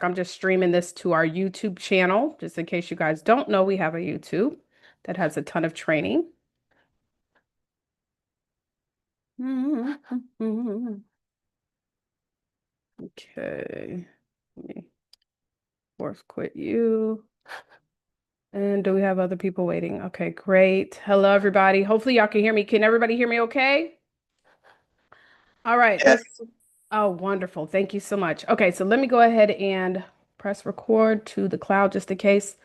I'm just streaming this to our YouTube channel, just in case you guys don't know, we have a YouTube that has a ton of training. Okay, let me force quit you. And do we have other people waiting? Okay, great. Hello, everybody. Hopefully y'all can hear me. Can everybody hear me okay? All right, Yes. oh, wonderful. Thank you so much. Okay, so let me go ahead and press record to the cloud just in case.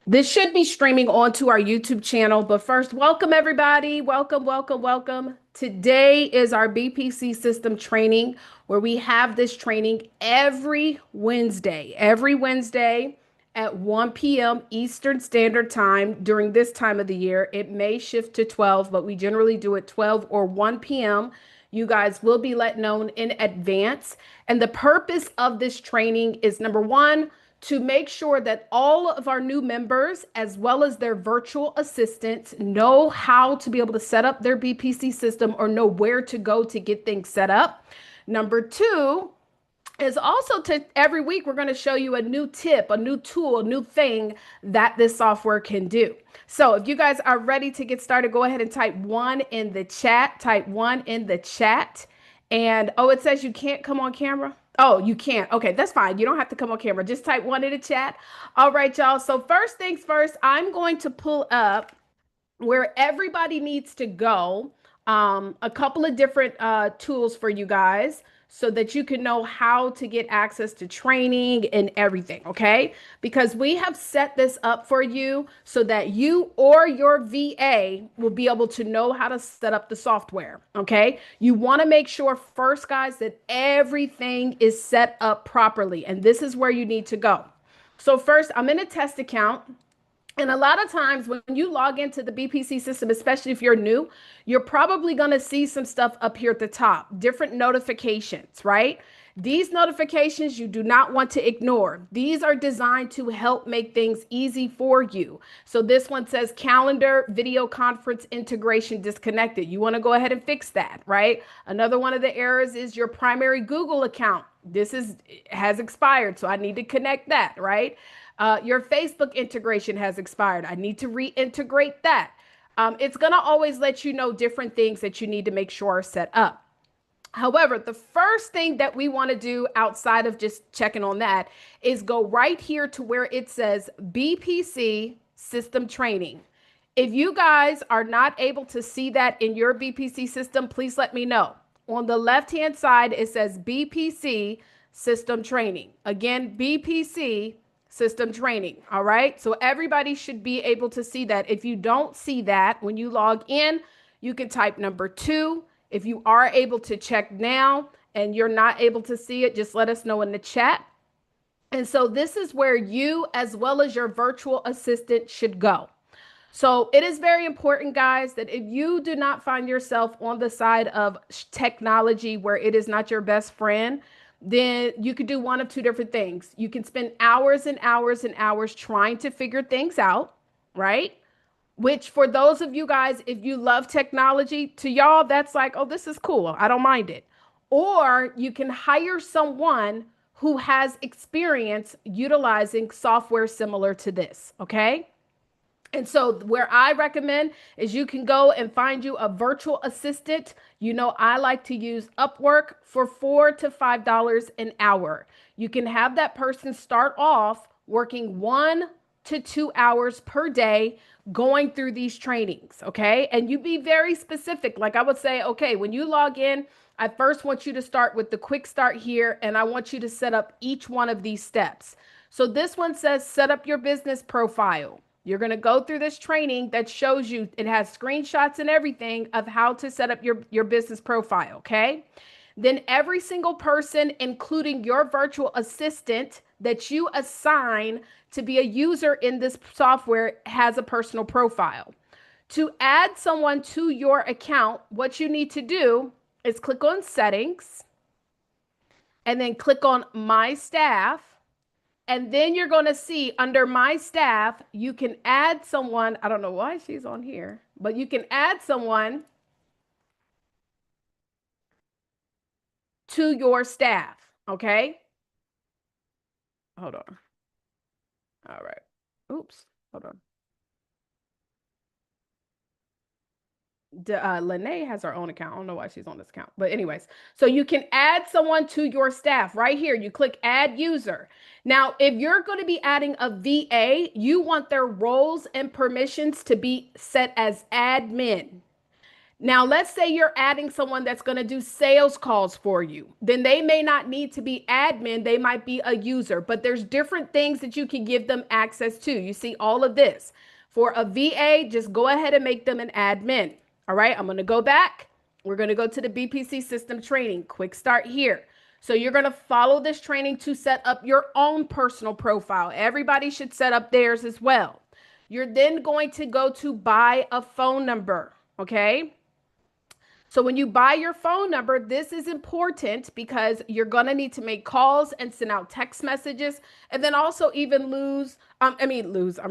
This should be streaming onto our YouTube channel, but first, welcome everybody. Welcome, welcome, welcome. Today is our BPC system training where we have this training every Wednesday at 1 p.m. Eastern Standard Time during this time of the year. It may shift to 12, but we generally do it 12 or 1 p.m. You guys will be let known in advance. And the purpose of this training is number one, to make sure that all of our new members, as well as their virtual assistants, know how to be able to set up their BPC system or know where to go to get things set up. Number two is also to every week, we're going to show you a new tip, a new tool, a new thing that this software can do. So if you guys are ready to get started, go ahead and type one in the chat. Type one in the chat. And oh, it says you can't come on camera. Oh, you can't. Okay, that's fine. You don't have to come on camera. Just type one in the chat. All right, y'all. So first things first, I'm going to pull up where everybody needs to go. A couple of different tools for you guys so that you can know how to get access to training and everything, okay? Because we have set this up for you so that you or your VA will be able to know how to set up the software, okay? You want to make sure first, guys, that everything is set up properly, and this is where you need to go. So first, I'm in a test account. And a lot of times when you log into the BPC system, especially if you're new, you're probably going to see some stuff up here at the top, different notifications, right? These notifications you do not want to ignore. These are designed to help make things easy for you. So this one says calendar video conference integration disconnected. You want to go ahead and fix that, right? Another one of the errors is your primary Google account. This has expired, so I need to connect that, right? Your Facebook integration has expired. I need to reintegrate that. It's going to always let you know different things that you need to make sure are set up. However, the first thing that we want to do outside of just checking on that is go right here to where it says BPC system training. If you guys are not able to see that in your BPC system, please let me know. On the left-hand side, it says BPC system training. Again, BPC system training. All right. So everybody should be able to see that. If you don't see that when you log in, you can type number 2. If you are able to check now and you're not able to see it, just let us know in the chat. And so this is where you, as well as your virtual assistant, should go. So it is very important, guys, that if you do not find yourself on the side of technology where it is not your best friend, then you could do one of two different things. You can spend hours and hours and hours trying to figure things out, right? Which for those of you guys, if you love technology, to y'all, that's like, oh, this is cool. I don't mind it. Or you can hire someone who has experience utilizing software similar to this, okay? And so, where I recommend is you can go and find you a virtual assistant. You know, I like to use Upwork for $4 to $5 an hour. You can have that person start off working 1 to 2 hours per day going through these trainings. Okay. And you be very specific. Like I would say, okay, when you log in, I first want you to start with the quick start here, and I want you to set up each one of these steps. So, this one says set up your business profile. You're going to go through this training that shows you, it has screenshots and everything of how to set up your business profile, okay? Then every single person, including your virtual assistant that you assign to be a user in this software, has a personal profile. To add someone to your account, what you need to do is click on settings and then click on my staff. And then you're going to see under my staff, you can add someone. I don't know why she's on here, but you can add someone to your staff. Okay. Hold on. All right. Oops. Hold on. Lene has her own account. I don't know why she's on this account. But anyways, so you can add someone to your staff right here. You click add user. Now, if you're going to be adding a VA, you want their roles and permissions to be set as admin. Now, let's say you're adding someone that's going to do sales calls for you. Then they may not need to be admin. They might be a user, but there's different things that you can give them access to. You see all of this. For a VA, just go ahead and make them an admin. All right, I'm going to go back. We're going to go to the BPC system training. Quick start here. So you're going to follow this training to set up your own personal profile. Everybody should set up theirs as well. You're then going to go to buy a phone number. Okay. So when you buy your phone number, this is important because you're going to need to make calls and send out text messages and then also even I'm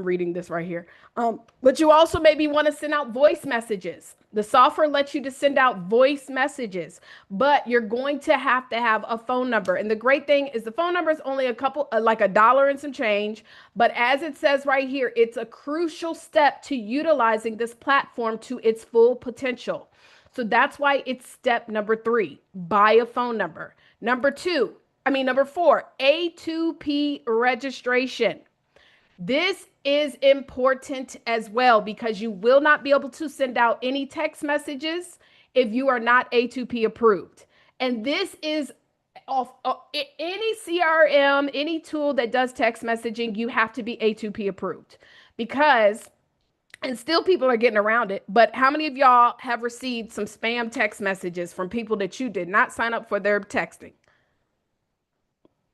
reading this right here. But you also maybe want to send out voice messages. The software lets you to send out voice messages, but you're going to have a phone number. And the great thing is the phone number is only like $1 and some change. But as it says right here, it's a crucial step to utilizing this platform to its full potential. So that's why it's step number 3, buy a phone number. Number 4, A2P registration. This is important as well because you will not be able to send out any text messages if you are not A2P approved. And this is off any CRM, any tool that does text messaging, you have to be A2P approved because and still people are getting around it. But how many of y'all have received some spam text messages from people that you did not sign up for their texting?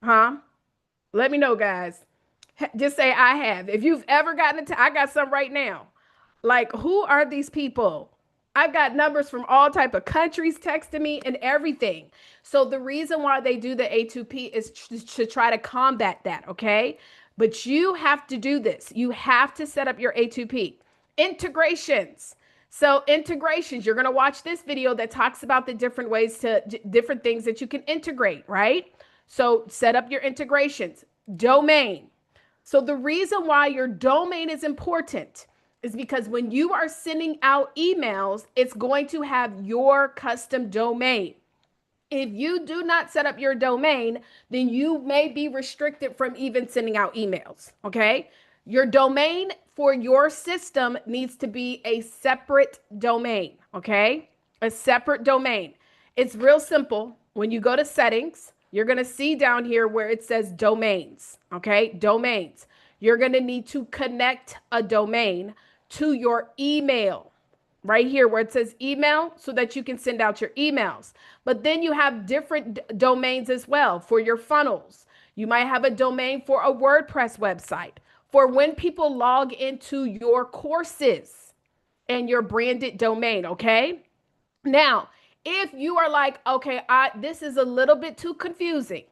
Huh? Let me know, guys. Just say I have. If you've ever gotten into, I got some right now. Like, who are these people? I've got numbers from all type of countries texting me and everything. So the reason why they do the A2P is to try to combat that, okay? But you have to do this. You have to set up your A2P. Integrations. So integrations, you're going to watch this video that talks about the different ways to different things that you can integrate, right? So set up your integrations. Domain. So the reason why your domain is important is because when you are sending out emails, it's going to have your custom domain. If you do not set up your domain, then you may be restricted from even sending out emails, okay? Your domain for your system needs to be a separate domain, okay? A separate domain. It's real simple. When you go to settings, you're going to see down here where it says domains, okay? Domains. You're going to need to connect a domain to your email right here where it says email so that you can send out your emails. But then you have different domains as well for your funnels. You might have a domain for a WordPress website for when people log into your courses and your branded domain, okay? Now, if you are like, okay, this is a little bit too confusing.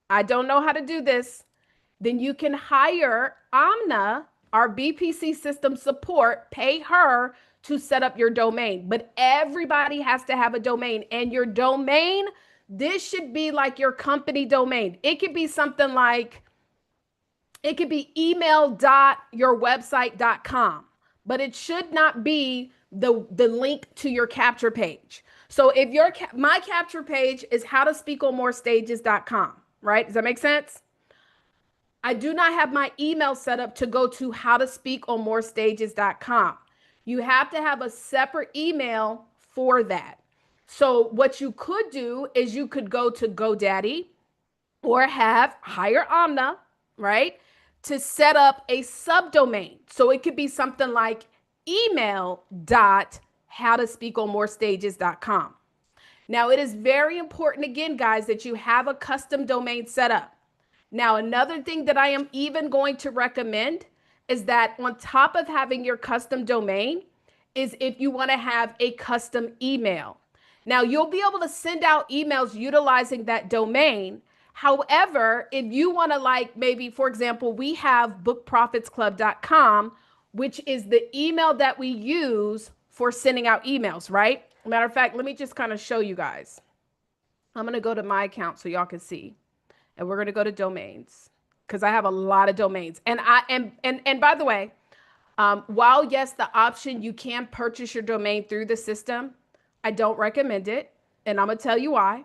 I don't know how to do this. Then you can hire Amna, our BPC system support, pay her to set up your domain. But everybody has to have a domain. And your domain, this should be like your company domain. It could be something like, it could be email.yourwebsite.com, but it should not be the link to your capture page. So if my capture page is howtospeakonmorestages.com, right? Does that make sense? I do not have my email set up to go to howtospeakonmorestages.com. You have to have a separate email for that. So what you could do is you could go to GoDaddy or hire Amna, right, to set up a subdomain. So it could be something like email.howtospeakonmorestages.com. Now, it is very important, again, guys, that you have a custom domain set up. Now, another thing that I am even going to recommend is that on top of having your custom domain is if you want to have a custom email. Now, you'll be able to send out emails utilizing that domain. However, if you want to, like, maybe, for example, we have bookprofitsclub.com, which is the email that we use for sending out emails, right? Matter of fact, let me just kind of show you guys. I'm going to go to my account so y'all can see. And we're going to go to domains. because I have a lot of domains. And by the way, while yes, the option you can purchase your domain through the system, I don't recommend it. And I'm gonna tell you why.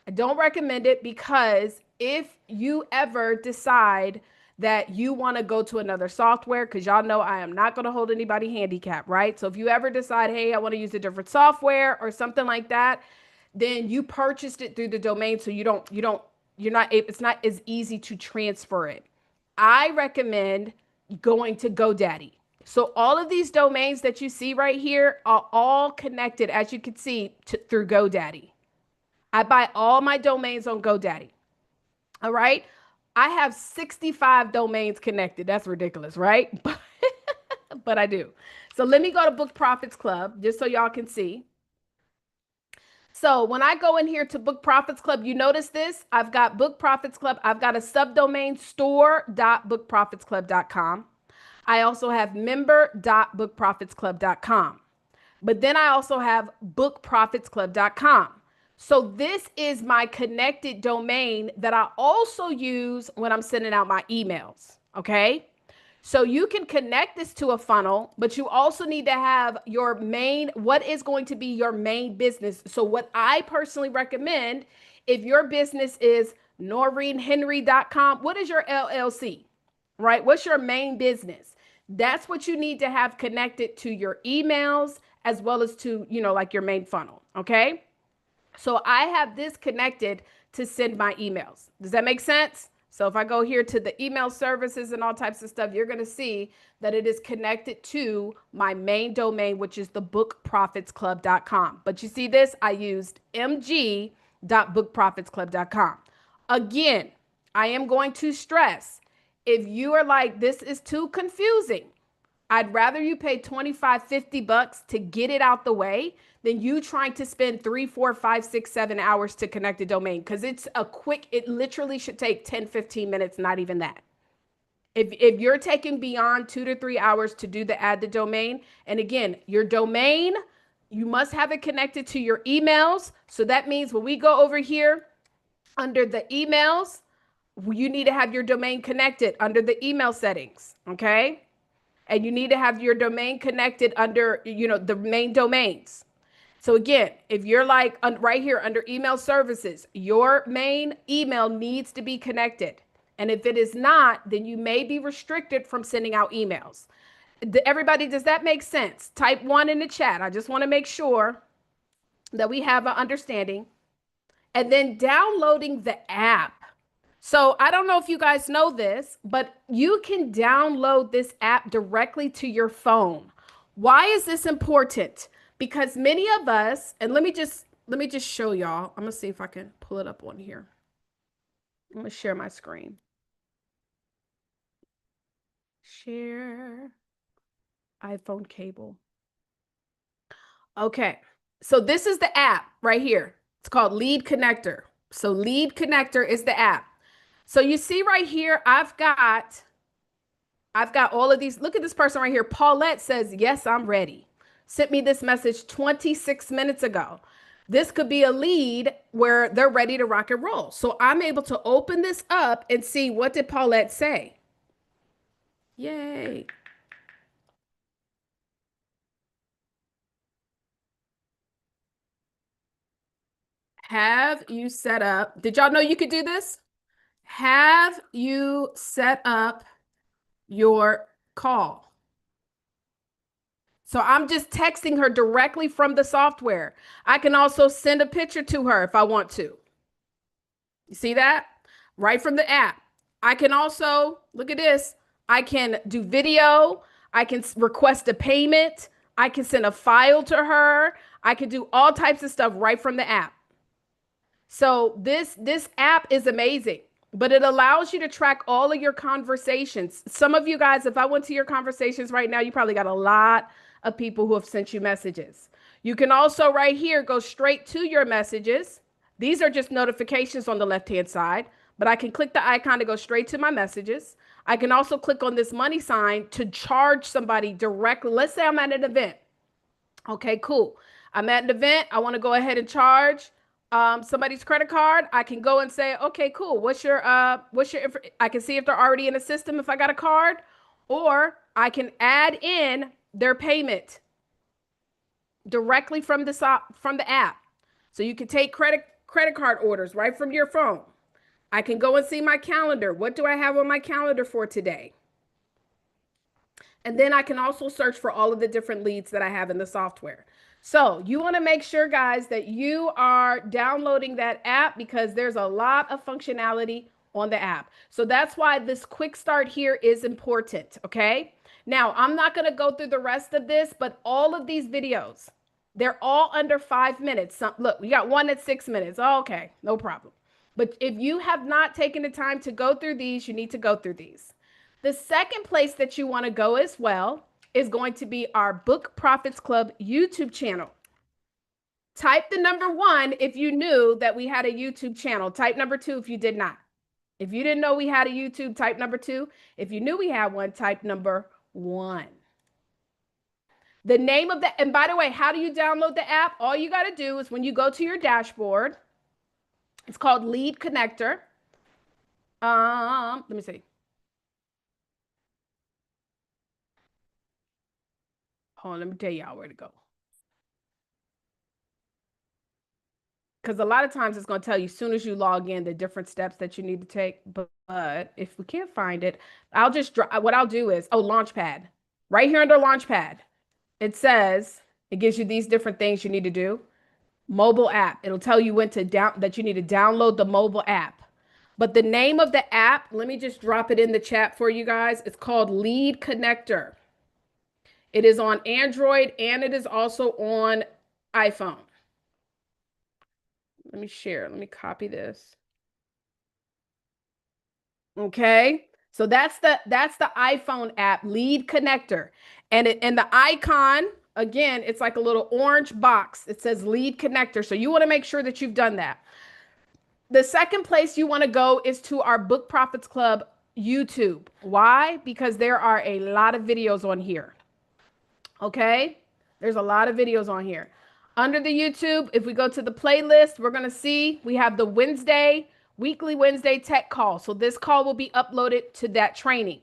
I don't recommend it because if you ever decide that you want to go to another software, because y'all know I am not going to hold anybody handicapped, right? So if you ever decide, hey, I want to use a different software or something like that, then you purchased it through the domain, so it's not as easy to transfer it. I recommend going to GoDaddy. So all of these domains that you see right here are all connected, as you can see, through GoDaddy. I buy all my domains on GoDaddy. All right. I have 65 domains connected. That's ridiculous, right? But I do. So let me go to Book Profits Club just so y'all can see. So when I go in here to Book Profits Club, you notice this? I've got Book Profits Club. I've got a subdomain store.bookprofitsclub.com. I also have member.bookprofitsclub.com. But then I also have bookprofitsclub.com. So this is my connected domain that I also use when I'm sending out my emails. Okay. So you can connect this to a funnel, but you also need to have your main, what is going to be your main business. So what I personally recommend, if your business is noreenhenry.com, what is your LLC, right? What's your main business? That's what you need to have connected to your emails as well as to, like your main funnel. Okay. So I have this connected to send my emails. Does that make sense? So if I go here to the email services and all types of stuff, you're going to see that it is connected to my main domain, which is the bookprofitsclub.com. But you see this, I used mg.bookprofitsclub.com. Again, I am going to stress, if you are like, this is too confusing, I'd rather you pay 25, 50 bucks to get it out the way than you trying to spend 3, 4, 5, 6, 7 hours to connect a domain. Because it literally should take 10, 15 minutes, not even that. If you're taking beyond 2 to 3 hours to do the add the domain, and again, your domain, you must have it connected to your emails. So that means when we go over here under the emails, you need to have your domain connected under the email settings. Okay. And you need to have your domain connected under, the main domains. So again, if you're like right here under email services, your main email needs to be connected. And if it is not, then you may be restricted from sending out emails. Everybody, does that make sense? Type 1 in the chat. I just want to make sure that we have an understanding. And then downloading the app. So I don't know if you guys know this, but you can download this app directly to your phone. Why is this important? Because many of us, and let me just show y'all. I'm gonna see if I can pull it up on here. I'm gonna share my screen. Share iPhone cable. Okay, so this is the app right here. It's called Lead Connector. So Lead Connector is the app. So you see right here, I've got all of these. Look at this person right here. Paulette says, yes, I'm ready. Sent me this message 26 minutes ago. This could be a lead where they're ready to rock and roll. So I'm able to open this up and see, what did Paulette say? Yay. Have you set up? Did y'all know you could do this? Have you set up your call? So I'm just texting her directly from the software. I can also send a picture to her if I want to. You see that? Right from the app. I can also, look at this. I can do video. I can request a payment. I can send a file to her. I can do all types of stuff right from the app. So this app is amazing, but it allows you to track all of your conversations. Some of you guys, if I went to your conversations right now, you probably got a lot of people who have sent you messages. You can also right here go straight to your messages. These are just notifications on the left-hand side, but I can click the icon to go straight to my messages. I can also click on this money sign to charge somebody directly. Let's say I'm at an event. Okay, cool. I'm at an event. I want to go ahead and charge somebody's credit card, I can go and say, okay, cool. I can see if they're already in the system if I got a card, or I can add in their payment directly from the app. So you can take credit card orders right from your phone. I can go and see my calendar. What do I have on my calendar for today? And then I can also search for all of the different leads that I have in the software. So you want to make sure, guys, that you are downloading that app because there's a lot of functionality on the app. So that's why this quick start here is important. Okay. Now, I'm not going to go through the rest of this, but all of these videos, they're all under 5 minutes. Look, we got one at 6 minutes. Oh, okay. No problem. But if you have not taken the time to go through these, you need to go through these. The second place that you want to go as well is going to be our Book Profits Club YouTube channel. Type the number 1 if you knew that we had a YouTube channel. Type number 2 if you did not. If you didn't know we had a YouTube, type number 2. If you knew we had one, type number 1. The name of the, and by the way, how do you download the app? All you got to do is when you go to your dashboard, it's called Lead Connector. Let me see. Hold on, let me tell y'all where to go. Because a lot of times it's going to tell you as soon as you log in the different steps that you need to take. But if we can't find it, I'll just what I'll do is, Launchpad. Right here under Launchpad, it says, it gives you these different things you need to do. Mobile app. It'll tell you when to that you need to download the mobile app. But the name of the app, let me just drop it in the chat for you guys. It's called Lead Connector. It is on Android and it is also on iPhone. Let me share. Let me copy this. Okay. So that's the iPhone app, Lead Connector. And the icon, again, it's like a little orange box. It says Lead Connector. So you want to make sure that you've done that. The second place you want to go is to our Book Profits Club YouTube. Why? Because there are a lot of videos on here. Okay? There's a lot of videos on here. Under the YouTube, if we go to the playlist, we're going to see we have the weekly Wednesday tech call. So this call will be uploaded to that training,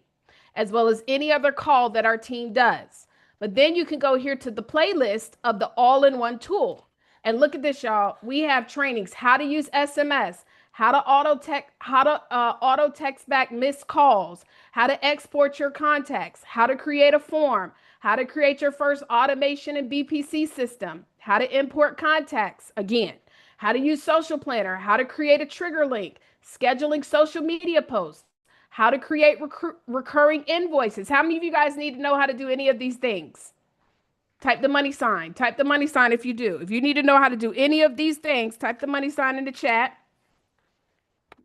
as well as any other call that our team does. But then you can go here to the playlist of the all-in-one tool. And look at this, y'all. We have trainings, how to use SMS, how to auto text back missed calls, how to export your contacts, how to create a form, how to create your first automation and BPC system, how to import contacts, again, how to use Social Planner, how to create a trigger link, scheduling social media posts, how to create recurring invoices. How many of you guys need to know how to do any of these things? Type the money sign. Type the money sign if you do. If you need to know how to do any of these things, type the money sign in the chat.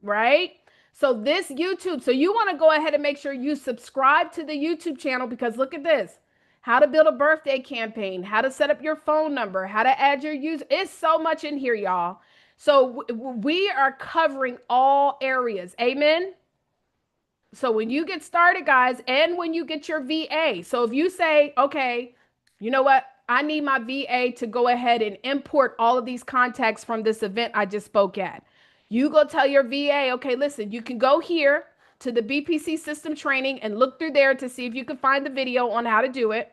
Right? So this YouTube, so you want to go ahead and make sure you subscribe to the YouTube channel because look at this. How to build a birthday campaign, how to set up your phone number, how to add your user. It's so much in here, y'all. So we are covering all areas. Amen. So when you get started, guys, and when you get your VA, so if you say, okay, you know what? I need my VA to go ahead and import all of these contacts from this event I just spoke at. You go tell your VA, okay, listen, you can go here to the BPC system training and look through there to see if you can find the video on how to do it,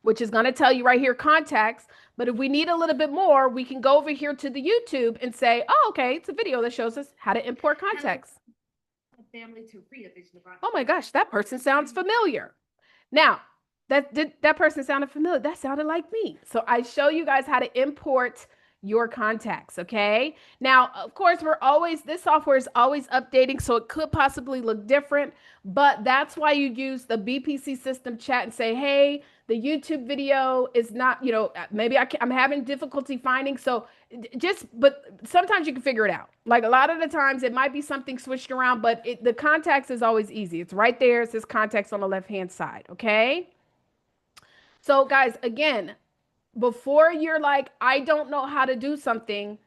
which is going to tell you right here, contacts. But if we need a little bit more, we can go over here to the YouTube and say, oh, okay, it's a video that shows us how to import contacts. Oh my gosh, that person sounds familiar. Now, that person sounded familiar. That sounded like me. So I show you guys how to import your contacts. Okay. Now, of course, this software is always updating, so it could possibly look different, but that's why you use the BPC system chat and say, hey, the YouTube video is not, maybe I'm having difficulty finding. So but sometimes you can figure it out. Like a lot of the times it might be something switched around, but the contacts is always easy. It's right there. It says contacts on the left-hand side. Okay. So guys, again, before you're like, I don't know how to do something,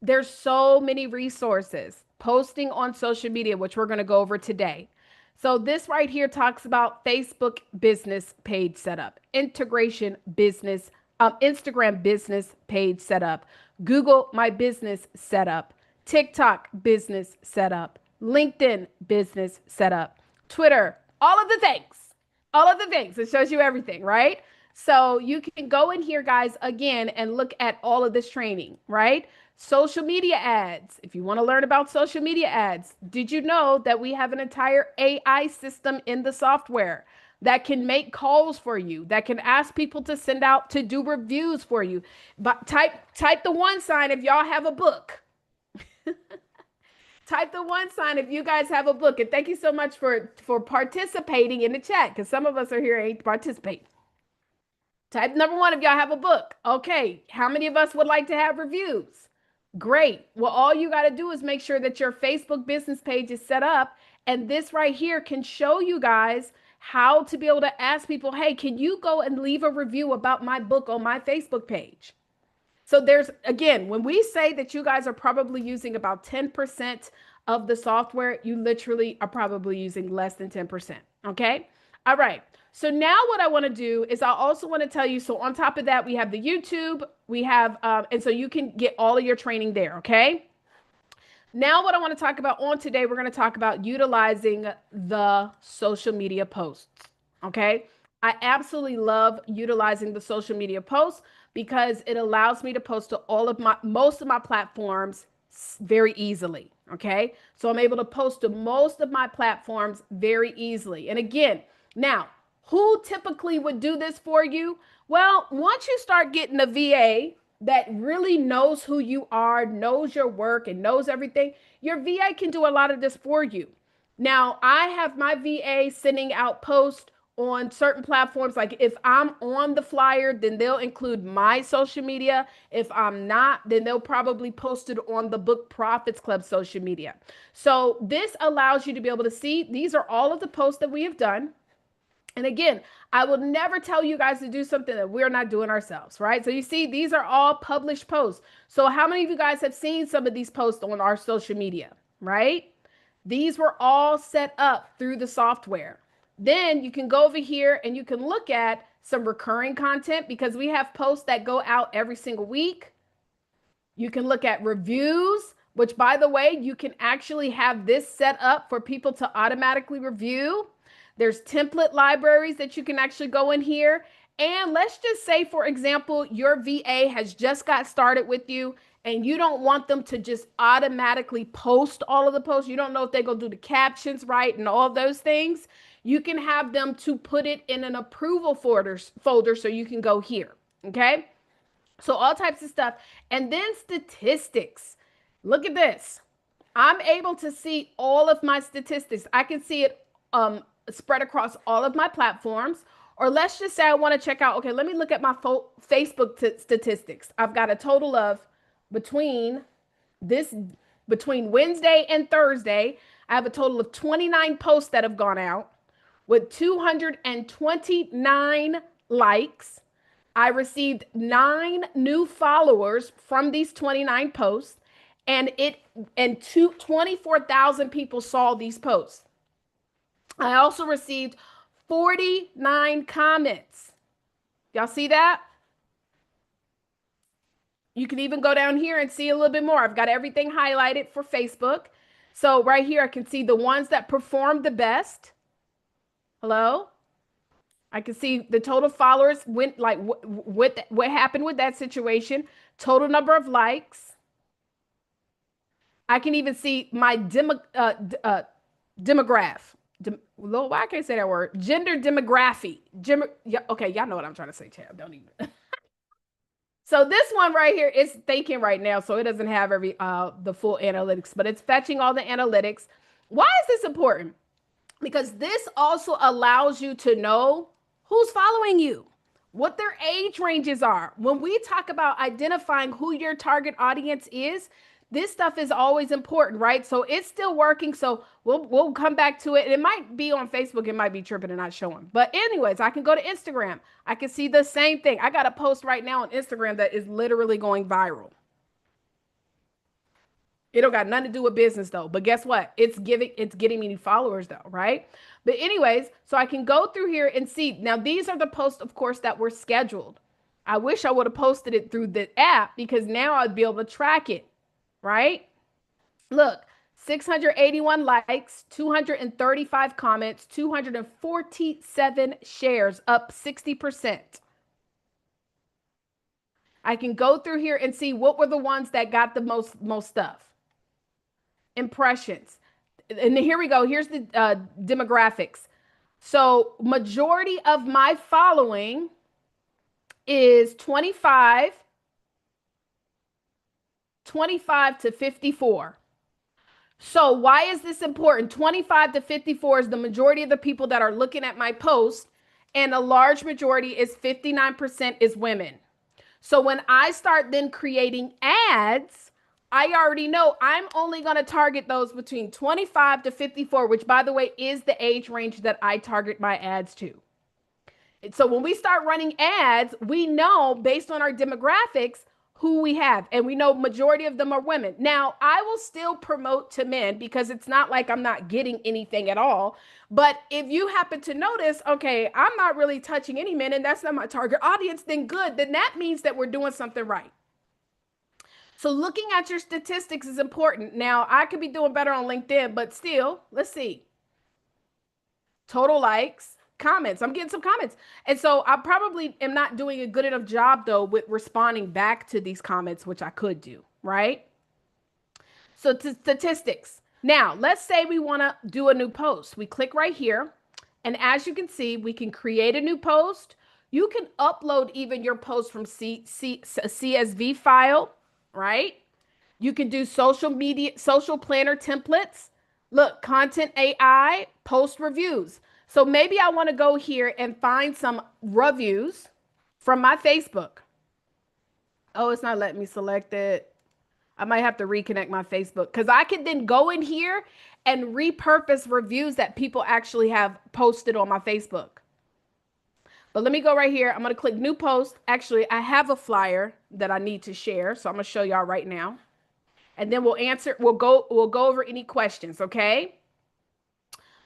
there's so many resources. Posting on social media, which we're going to go over today. So this right here talks about Facebook business page setup, Instagram business page setup, Google My Business Setup, TikTok Business Setup, LinkedIn Business Setup, Twitter, all of the things. All of the things. It shows you everything, right? So you can go in here, guys, again, and look at all of this training, right? Social media ads. If you want to learn about social media ads, did you know that we have an entire AI system in the software that can make calls for you, that can ask people to send out to do reviews for you? But type the one sign if y'all have a book. Type the one sign if you guys have a book. And thank you so much for participating in the chat, because some of us are here ain't participating. Type number one if y'all have a book. Okay, how many of us would like to have reviews? Great. Well, all you got to do is make sure that your Facebook business page is set up. And this right here can show you guys how to be able to ask people, hey, can you go and leave a review about my book on my Facebook page? So there's, again, when we say that you guys are probably using about 10% of the software, you literally are probably using less than 10%. Okay. All right. So now what I want to do is I also want to tell you, so on top of that, we have the YouTube, we have, and so you can get all of your training there. Okay. Now what I want to talk about on today, we're going to talk about utilizing the social media posts. Okay. I absolutely love utilizing the social media posts because it allows me to post to most of my platforms very easily. Okay. So I'm able to post to most of my platforms very easily. And again, now, who typically would do this for you? Well, once you start getting a VA that really knows who you are, knows your work, and knows everything, your VA can do a lot of this for you. Now, I have my VA sending out posts on certain platforms. Like if I'm on the flyer, then they'll include my social media. If I'm not, then they'll probably post it on the Book Profits Club social media. So this allows you to be able to see, these are all of the posts that we have done. And again, I will never tell you guys to do something that we're not doing ourselves, right? So you see, these are all published posts. So how many of you guys have seen some of these posts on our social media, right? These were all set up through the software. Then you can go over here and you can look at some recurring content because we have posts that go out every single week. You can look at reviews, which by the way, you can actually have this set up for people to automatically review. There's template libraries that you can actually go in here. And let's just say, for example, your VA has just got started with you and you don't want them to just automatically post all of the posts. You don't know if they're going to do the captions right and all those things. You can have them to put it in an approval folder so you can go here. Okay. So all types of stuff. And then statistics. Look at this. I'm able to see all of my statistics. I can see it spread across all of my platforms. Or let's just say I want to check out, okay, let me look at my Facebook statistics. I've got a total of between Wednesday and Thursday, I have a total of 29 posts that have gone out with 229 likes. I received 9 new followers from these 29 posts, and 24,000 people saw these posts. I also received 49 comments. Y'all see that? You can even go down here and see a little bit more. I've got everything highlighted for Facebook. So right here, I can see the ones that performed the best. Hello? I can see the total followers went like what happened with that situation, total number of likes. I can even see my demograph. Why I can't say that word? Gender demography. Yeah, okay, y'all know what I'm trying to say, Chad. Don't even. So this one right here is thinking right now, so it doesn't have the full analytics, but it's fetching all the analytics. Why is this important? Because this also allows you to know who's following you, what their age ranges are. When we talk about identifying who your target audience is, this stuff is always important, right? So it's still working. So we'll come back to it. It might be on Facebook. It might be tripping and not showing. But anyways, I can go to Instagram. I can see the same thing. I got a post right now on Instagram that is literally going viral. It don't got nothing to do with business though. But guess what? It's getting me new followers though, right? But anyways, so I can go through here and see. Now, these are the posts, of course, that were scheduled. I wish I would have posted it through the app because now I'd be able to track it, right? Look, 681 likes, 235 comments, 247 shares, up 60%. I can go through here and see what were the ones that got the most stuff. Impressions. And here we go. Here's the demographics. So, majority of my following is 25 to 54. So why is this important? 25 to 54 is the majority of the people that are looking at my post, and a large majority is 59% is women. So when I start then creating ads, I already know I'm only going to target those between 25 to 54, which by the way is the age range that I target my ads to. So when we start running ads, we know based on our demographics who we have, and we know majority of them are women. Now, I will still promote to men because it's not like I'm not getting anything at all. But if you happen to notice, okay, I'm not really touching any men and that's not my target audience, then good. Then that means that we're doing something right. So looking at your statistics is important. Now, I could be doing better on LinkedIn, but still, let's see. Total likes, comments. I'm getting some comments. And so I probably am not doing a good enough job though with responding back to these comments, which I could do, right? So statistics. Now, let's say we want to do a new post. We click right here. And as you can see, we can create a new post. You can upload even your post from a CSV file, right? You can do social media, social planner templates. Look, content AI, post reviews. So maybe I want to go here and find some reviews from my Facebook. Oh, it's not letting me select it. I might have to reconnect my Facebook because I can then go in here and repurpose reviews that people actually have posted on my Facebook. But let me go right here. I'm going to click new post. Actually, I have a flyer that I need to share. So I'm going to show y'all right now. And then we'll go over any questions, okay?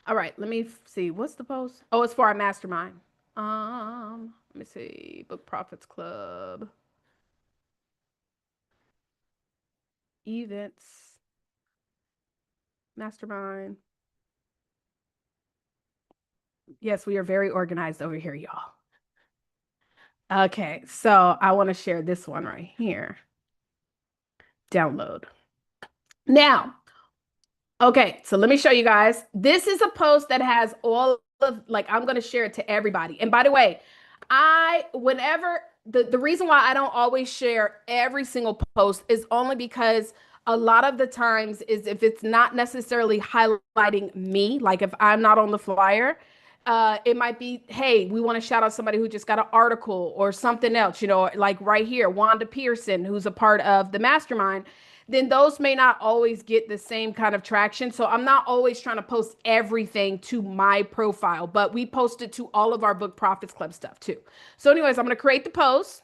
All right, let me see. What's the post? Oh, it's for our mastermind. Let me see. Book Profits Club. Events. Mastermind. Yes, we are very organized over here, y'all. Okay, so I want to share this one right here. Download. Now, okay, so let me show you guys. This is a post that has all of, like, I'm going to share it to everybody. And by the way, the reason why I don't always share every single post is only because a lot of the times is if it's not necessarily highlighting me, like if I'm not on the flyer, it might be, hey, we want to shout out somebody who just got an article or something else, like right here, Wanda Pearson, who's a part of the mastermind, then those may not always get the same kind of traction. So I'm not always trying to post everything to my profile, but we post it to all of our Book Profits Club stuff too. So anyways, I'm going to create the post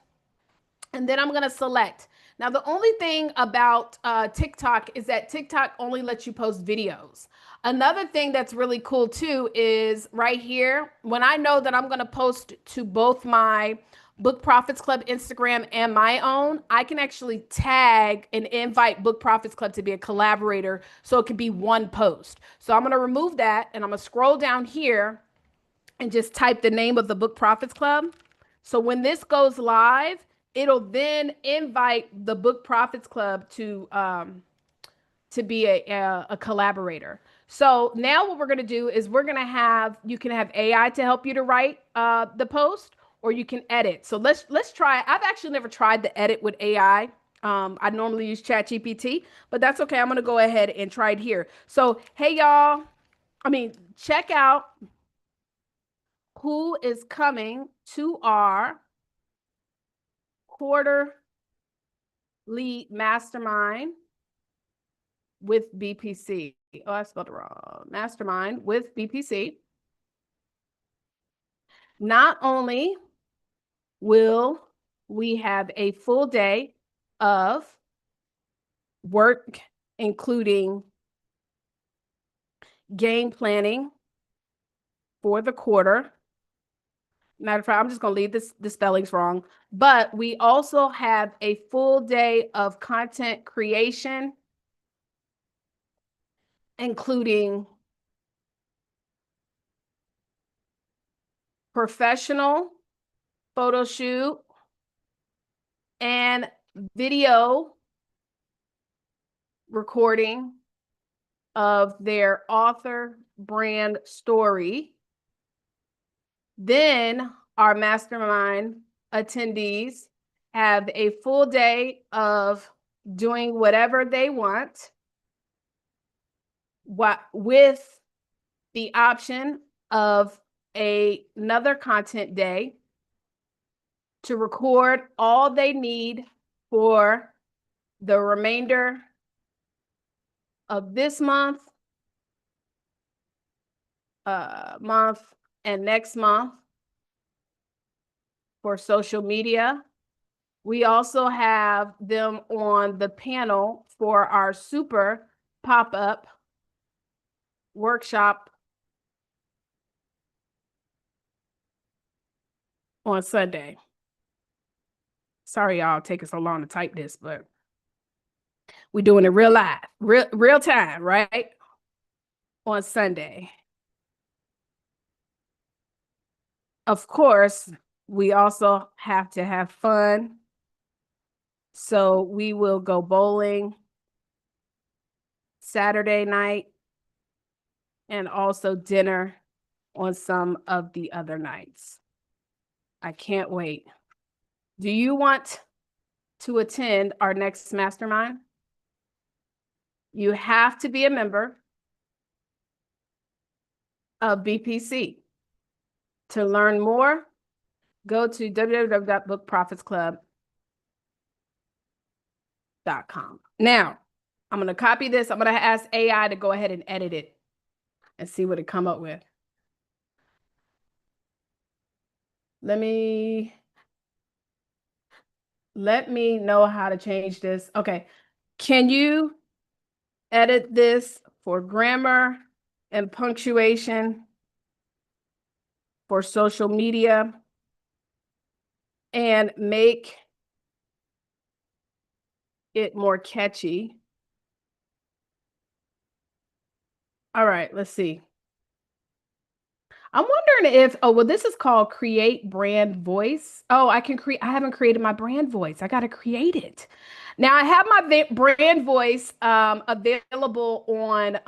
and then I'm going to select. Now, the only thing about TikTok is that TikTok only lets you post videos. Another thing that's really cool too is right here, when I know that I'm going to post to both my Book Profits Club Instagram and my own, I can actually tag and invite Book Profits Club to be a collaborator so it can be one post. So I'm going to remove that and I'm going to scroll down here and just type the name of the Book Profits Club. So when this goes live, it'll then invite the Book Profits Club to be a collaborator. So now what we're going to do is you can have AI to help you to write the post, or you can edit. So let's try. I've actually never tried the edit with AI. I normally use ChatGPT, but that's okay. I'm going to go ahead and try it here. So, hey, y'all. Check out who is coming to our quarterly mastermind with BPC. Oh, I spelled it wrong. Mastermind with BPC. Not only will we have a full day of work, including game planning for the quarter, Matter of fact, I'm just going to leave the spellings wrong. But we also have a full day of content creation, including professional photo shoot and video recording of their author brand story. Then our mastermind attendees have a full day of doing whatever they want with the option of another content day to record all they need for the remainder of this month and next month for social media. We also have them on the panel for our super pop-up workshop on Sunday. Sorry, y'all, taking so long to type this, but we're doing it real live, real time, right? On Sunday. Of course, we also have to have fun. So we will go bowling Saturday night and also dinner on some of the other nights. I can't wait. Do you want to attend our next mastermind? You have to be a member of BPC. To learn more, go to www.bookprofitsclub.com. Now, I'm going to copy this. I'm going to ask AI to go ahead and edit it and see what it come up with. Let me know how to change this. Okay. Can you edit this for grammar and punctuation for social media and make it more catchy? All right, let's see. I'm wondering if, oh, well, this is called create brand voice. Oh, I haven't created my brand voice. I got to create it. Now I have my brand voice available on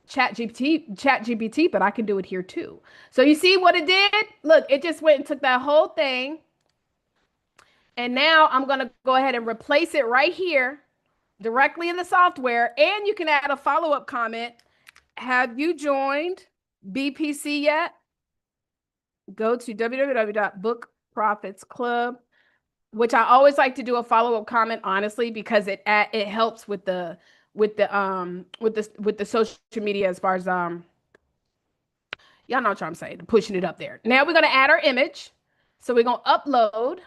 ChatGPT, but I can do it here too. So you see what it did? Look, it just went and took that whole thing. And now I'm going to go ahead and replace it right here directly in the software. And you can add a follow-up comment. Have you joined BPC yet? Go to www.bookprofitsclub, which I always like to do a follow-up comment, honestly, because it helps with the social media as far as y'all know what I'm saying, pushing it up there. Now we're gonna add our image. So we're gonna upload.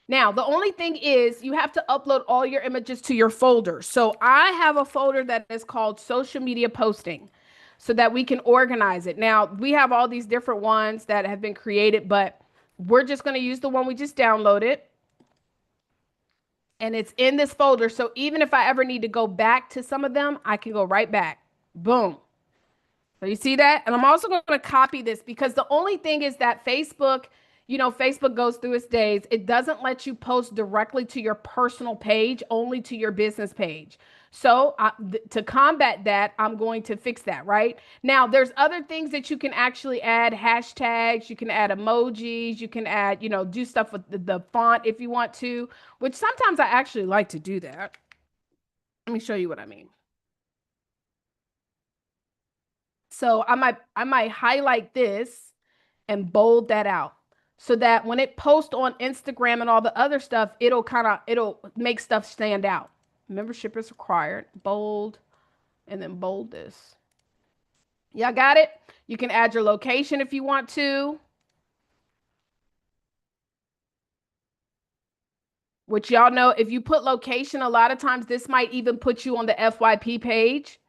Now, the only thing is you have to upload all your images to your folder. So I have a folder that is called social media posting so that we can organize it. Now, we have all these different ones that have been created, but we're just going to use the one we just downloaded. And it's in this folder. So even if I ever need to go back to some of them, I can go right back. Boom. So you see that? And I'm also going to copy this because the only thing is that Facebook, Facebook goes through its days. It doesn't let you post directly to your personal page, only to your business page. So to combat that, I'm going to fix that, right? Now, there's other things that you can actually add, hashtags, you can add emojis, you can add, do stuff with the font if you want to, which sometimes I actually like to do that. Let me show you what I mean. So I might highlight this and bold that out so that when it posts on Instagram and all the other stuff, it'll make stuff stand out. Membership is required. Bold, and then bold this. Y'all got it? You can add your location if you want to. Which y'all know, if you put location, a lot of times this might even put you on the FYP page.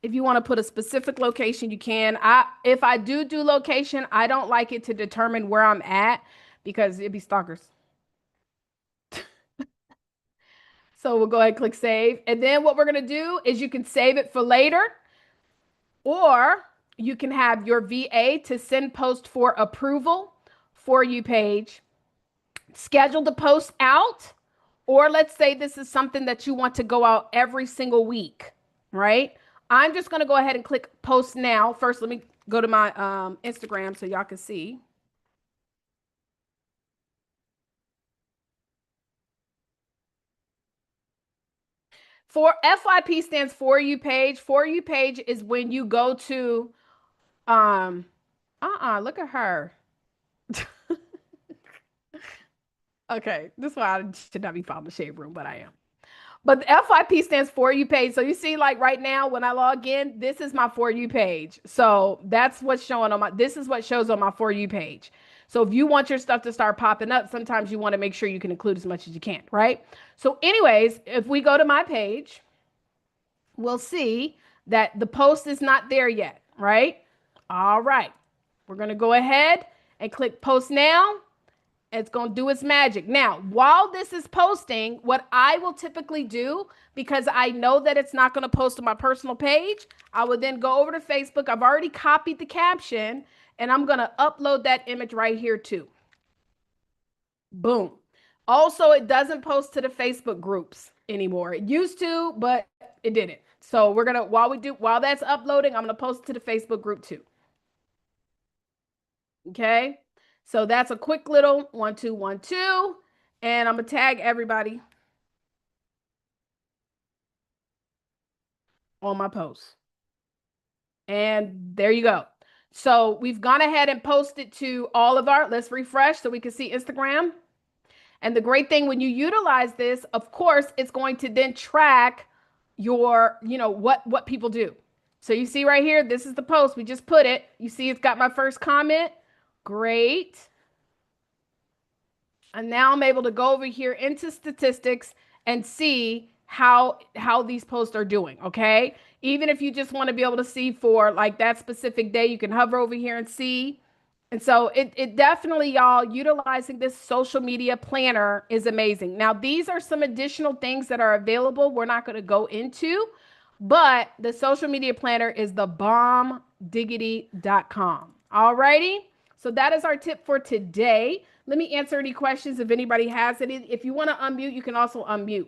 If you want to put a specific location, you can. If I do location, I don't like it to determine where I'm at because it'd be stalkers. So we'll go ahead and click save. And then what we're going to do is you can save it for later, or you can have your VA to send post for approval for you page, schedule the post out, or let's say this is something that you want to go out every single week, right? I'm just going to go ahead and click post now. First, let me go to my Instagram so y'all can see. For FYP stands for you page. For you page is when you go to um look at her. Okay, this is why I should not be found in the shade room, but I am. But the FYP stands for you page. So you see, like right now, when I log in, this is my for you page. So that's what's showing on my, this is what shows on my for you page. So if you want your stuff to start popping up, sometimes you want to make sure you can include as much as you can, right? So anyways, if we go to my page, we'll see that the post is not there yet, right? All right. We're going to go ahead and click post now. It's going to do its magic. Now, while this is posting, what I will typically do, because I know that it's not going to post to my personal page, I will then go over to Facebook. I've already copied the caption, and I'm going to upload that image right here too. Boom. Also, it doesn't post to the Facebook groups anymore. It used to, but it didn't. So we're going to, while that's uploading, I'm going to post it to the Facebook group too. Okay. So that's a quick little 1, 2, 1, 2. And I'm going to tag everybody on my post. And there you go. So we've gone ahead and posted to all of our, let's refresh so we can see Instagram. And the great thing when you utilize this, of course, it's going to then track your, what people do. So you see right here, this is the post. We just put it. You see it's got my first comment. Great. And now I'm able to go over here into statistics and see how these posts are doing, okay? Even if you just want to be able to see for like that specific day, you can hover over here and see. And so it definitely, y'all, utilizing this social media planner is amazing. Now, these are some additional things that are available we're not going to go into, but the social media planner is the bombdiggity.com. All righty. So that is our tip for today. Let me answer any questions if anybody has any. If you want to unmute, you can also unmute.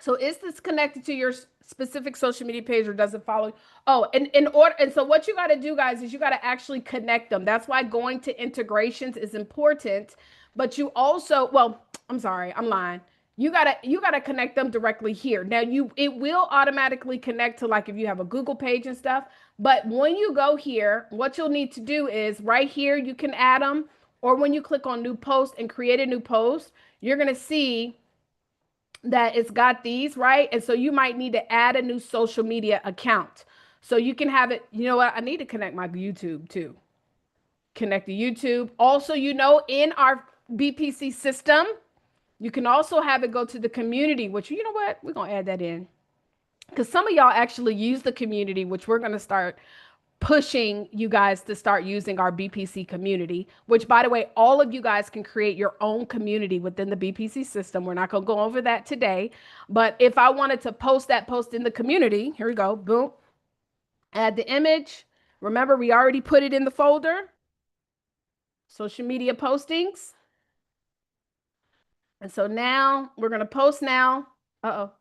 So is this connected to your specific social media page or does it follow? Oh, and in order, and so what you got to do, guys, is you got to actually connect them. That's why going to integrations is important. But you also, well, I'm sorry, I'm lying. You gotta connect them directly here. Now it will automatically connect to like if you have a Google page and stuff. But when you go here, what you'll need to do is right here, you can add them, or when you click on new post and create a new post, you're gonna see that it's got these, right? And so you might need to add a new social media account. So you can have it, you know what? I need to connect my YouTube too. Connect to YouTube. Also, in our BPC system, you can also have it go to the community, which, you know what? We're going to add that in. Because some of y'all actually use the community, which we're going to start pushing you guys to start using our BPC community, which by the way, all of you guys can create your own community within the BPC system. We're not going to go over that today, but if I wanted to post that post in the community, here we go, boom, add the image. Remember, we already put it in the folder, social media postings. And so now we're going to post now. Uh-oh.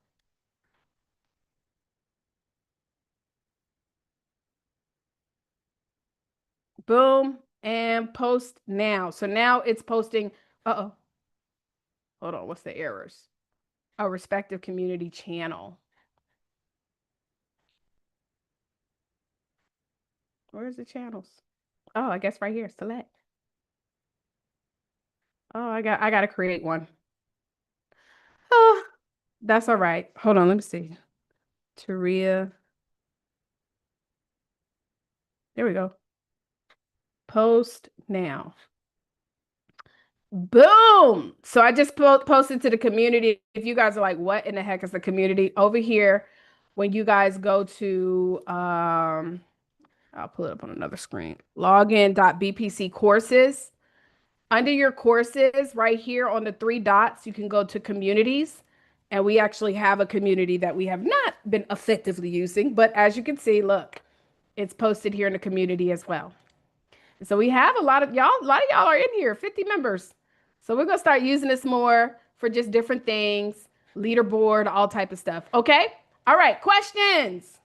Boom, and post now. So now it's posting. Uh-oh. Hold on. What's the errors? A respective community channel. Where's the channels? Oh, I guess right here. Select. Oh, I gotta create one. Oh, that's all right. Hold on, let me see. Taria. There we go. Post now. Boom. So I just posted to the community. If you guys are like, what in the heck is the community? Over here, when you guys go to, I'll pull it up on another screen, login.bpc courses. Under your courses, right here on the three dots, you can go to communities. And we actually have a community that we have not been effectively using. But as you can see, look, it's posted here in the community as well. So we have a lot of y'all are in here, 50 members. So we're gonna start using this more for just different things, leaderboard, all type of stuff. Okay. All right. Questions.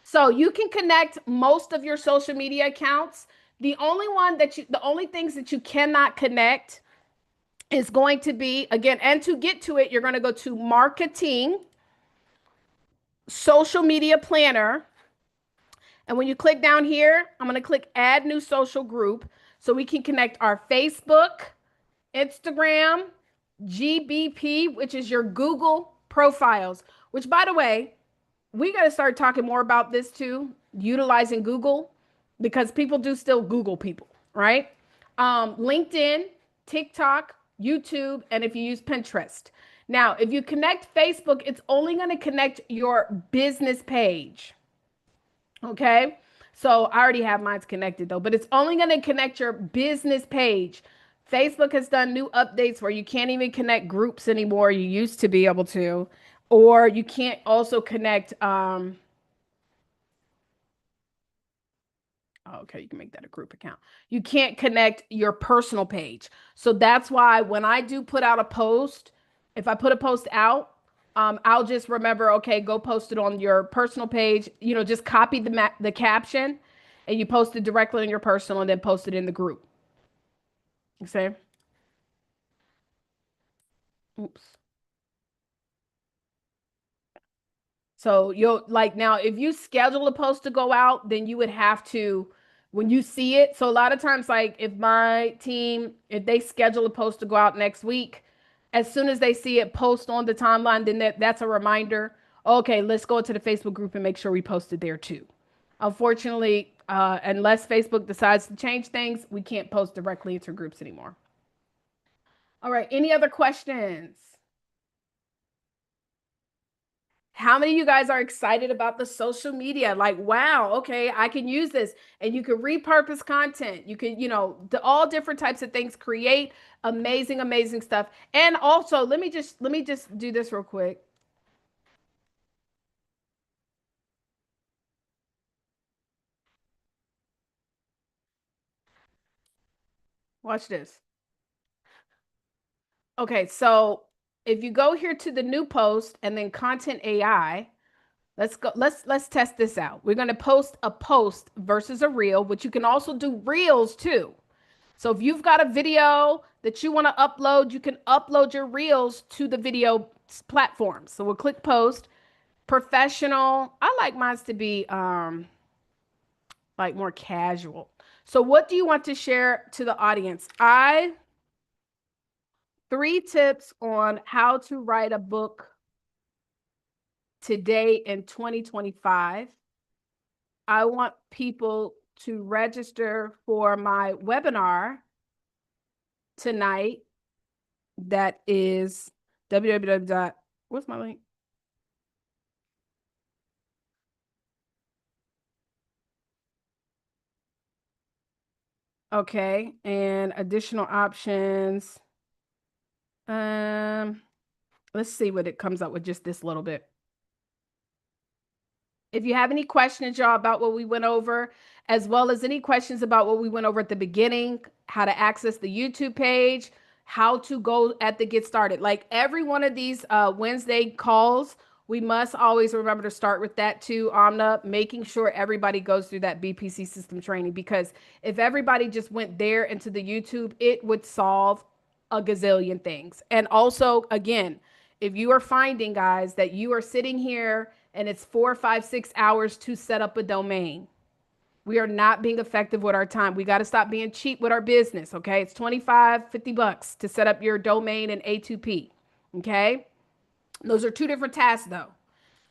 So you can connect most of your social media accounts. The only things that you cannot connect is going to be, again, and to get to it, you're going to go to marketing, social media planner. And when you click down here, I'm going to click add new social group so we can connect our Facebook, Instagram, GBP, which is your Google profiles, which by the way, we got to start talking more about this too, utilizing Google because people do still Google people, right? LinkedIn, TikTok, YouTube, and if you use Pinterest. Now, if you connect Facebook, it's only going to connect your business page. Okay. So I already have mine connected though, but it's only going to connect your business page. Facebook has done new updates where you can't even connect groups anymore. You used to be able to, or you can't also connect. Okay, you can make that a group account. You can't connect your personal page. So that's why when I do put out a post, if I put a post out, I'll just remember, okay, go post it on your personal page. You know, just copy the caption and you post it directly on your personal and then post it in the group. You see? Oops. So you'll like now, if you schedule a post to go out, then you would have to, when you see it. So a lot of times, like if my team, if they schedule a post to go out next week, as soon as they see it post on the timeline, then that's a reminder. Okay, let's go to the Facebook group and make sure we post it there too. Unfortunately, unless Facebook decides to change things, we can't post directly into groups anymore. All right, any other questions? How many of you guys are excited about the social media? Like, wow, okay, I can use this. And you can repurpose content. You can, all different types of things, create amazing, amazing stuff. And also, let me just do this real quick. Watch this. Okay, so if you go here to the new post and then content AI, let's go. Let's test this out. We're going to post a post versus a reel, which you can also do reels too. So if you've got a video that you want to upload, you can upload your reels to the video platform. So we'll click post. Professional. I like mine to be like more casual. So what do you want to share to the audience? I 3 tips on how to write a book today in 2025. I want people to register for my webinar tonight. That is www. What's my link? Okay, and additional options. Um, let's see what it comes up with just this little bit. If you have any questions, y'all, about what we went over, as well as any questions about what we went over at the beginning, how to access the YouTube page, how to go at the get started. Like every one of these Wednesday calls, we must always remember to start with that too, Amna, making sure everybody goes through that BPC system training. Because if everybody just went there into the YouTube, it would solve a gazillion things. And also, again, if you are finding, guys, that you are sitting here and it's 4, 5, 6 hours to set up a domain, we are not being effective with our time. We got to stop being cheap with our business. Okay. It's 25, $50 to set up your domain in A2P. Okay. Those are two different tasks though.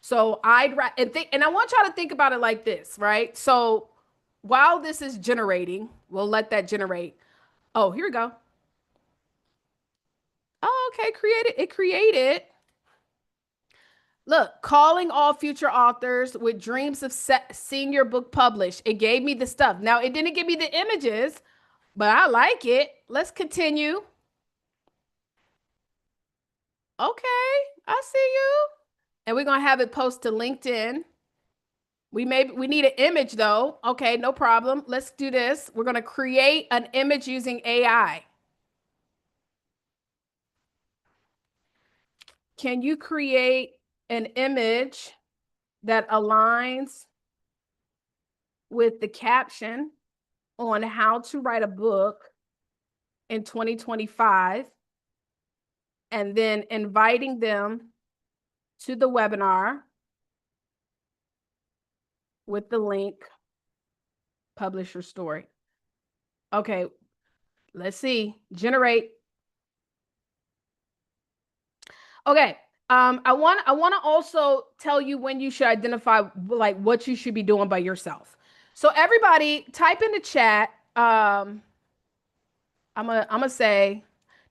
So and I want y'all to think about it like this, right? So while this is generating, we'll let that generate. Oh, here we go. Oh, okay. Created. It created. Look, calling all future authors with dreams of seeing your book published. It gave me the stuff. Now, it didn't give me the images, but I like it. Let's continue. Okay, I see you. And we're going to have it post to LinkedIn. We need an image though. Okay, no problem. Let's do this. We're going to create an image using AI. Can you create an image that aligns with the caption on how to write a book in 2025 and then inviting them to the webinar with the link, publish your story. Okay, let's see, generate. Okay, I want to also tell you when you should identify like what you should be doing by yourself. So everybody type in the chat. I'm gonna say,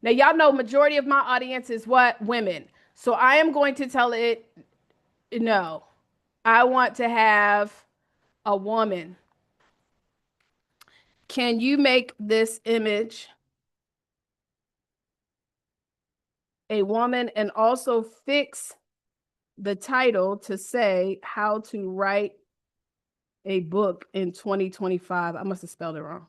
now y'all know majority of my audience is what? Women. So I am going to tell it, no, I want to have a woman. Can you make this image a woman and also fix the title to say how to write a book in 2025? I must have spelled it wrong.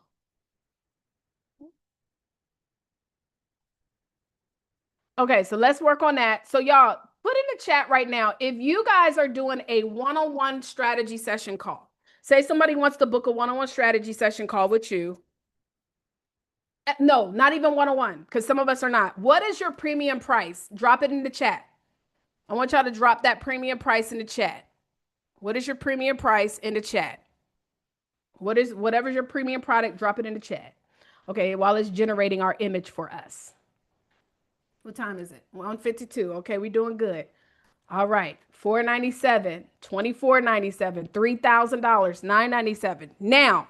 Okay, so let's work on that. So y'all put in the chat right now, if you guys are doing a one-on-one strategy session call, say somebody wants to book a one-on-one strategy session call with you. No, not even one-on-one, because some of us are not. What is your premium price? Drop it in the chat. I want y'all to drop that premium price in the chat. What is your premium price in the chat? Whatever's your premium product, drop it in the chat. Okay, while it's generating our image for us. What time is it? 1:52. Okay, we're doing good. All right. $497, $24.97, $3,000, $997.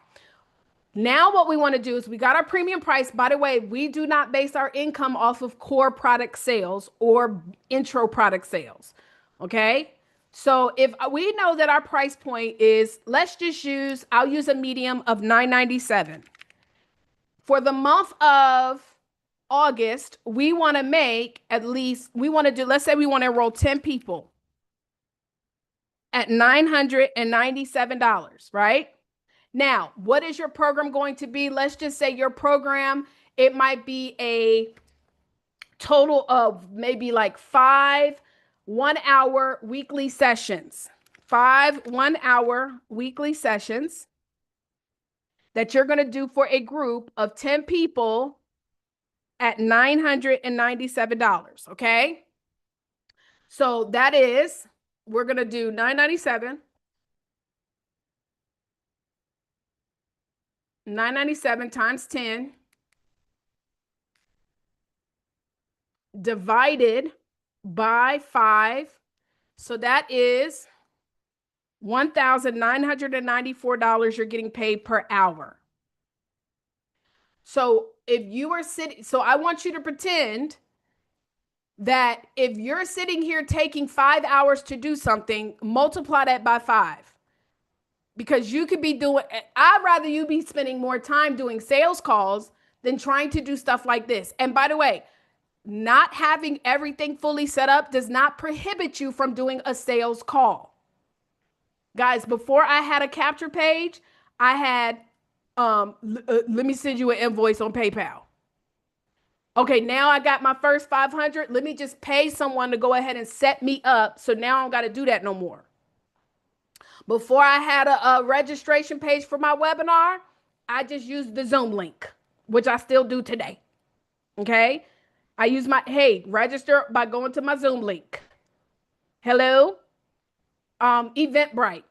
Now what we want to do is we got our premium price. By the way, we do not base our income off of core product sales or intro product sales. Okay. So if we know that our price point is, I'll use a medium of $997. For the month of August, we want to make let's say we want to enroll 10 people at $997, right? Now, what is your program going to be? Let's just say your program, it might be a total of maybe like 5 1-hour weekly sessions. 5 1-hour weekly sessions that you're going to do for a group of 10 people at $997, okay? So that is, we're going to do $997. $997 times 10 divided by 5. So that is $1,994 you're getting paid per hour. So if you are sitting, so I want you to pretend that if you're sitting here taking 5 hours to do something, multiply that by 5. Because you could be doing, I'd rather you be spending more time doing sales calls than trying to do stuff like this. And by the way, not having everything fully set up does not prohibit you from doing a sales call. Guys, before I had a capture page, I had, let me send you an invoice on PayPal. Okay, now I got my first 500. Let me just pay someone to go ahead and set me up. So now I don't got to do that no more. Before I had a registration page for my webinar, I just used the Zoom link, which I still do today. Okay. I use register by going to my Zoom link. Hello. Eventbrite.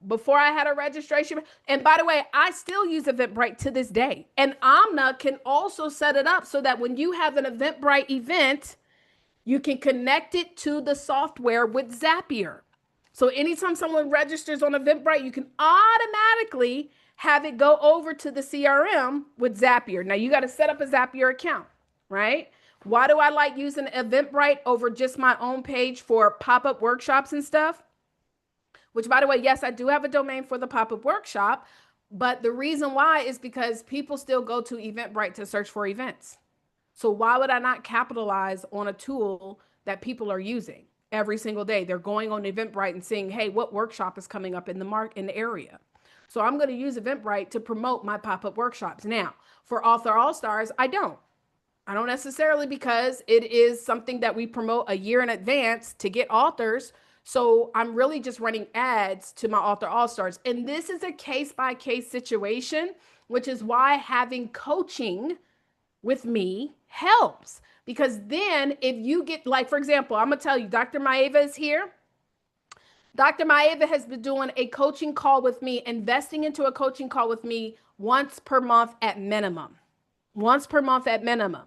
Before I had a registration. And by the way, I still use Eventbrite to this day. And Omna can also set it up so that when you have an Eventbrite event, you can connect it to the software with Zapier. So anytime someone registers on Eventbrite, you can automatically have it go over to the CRM with Zapier. Now you got to set up a Zapier account, right? Why do I like using Eventbrite over just my own page for pop-up workshops and stuff? Which, by the way, yes, I do have a domain for the pop-up workshop, but the reason why is because people still go to Eventbrite to search for events. So why would I not capitalize on a tool that people are using every single day? They're going on Eventbrite and seeing, hey, what workshop is coming up in the area? So I'm going to use Eventbrite to promote my pop-up workshops. Now, for Author All Stars, I don't. I don't necessarily, because it is something that we promote a year in advance to get authors. So I'm really just running ads to my Author All Stars. And this is a case by case situation, which is why having coaching with me helps. Because then if you get, like, for example, I'm going to tell you, Dr. Maeva is here. Dr. Maeva has been doing a coaching call with me, investing into a coaching call with me once per month at minimum. Once per month at minimum.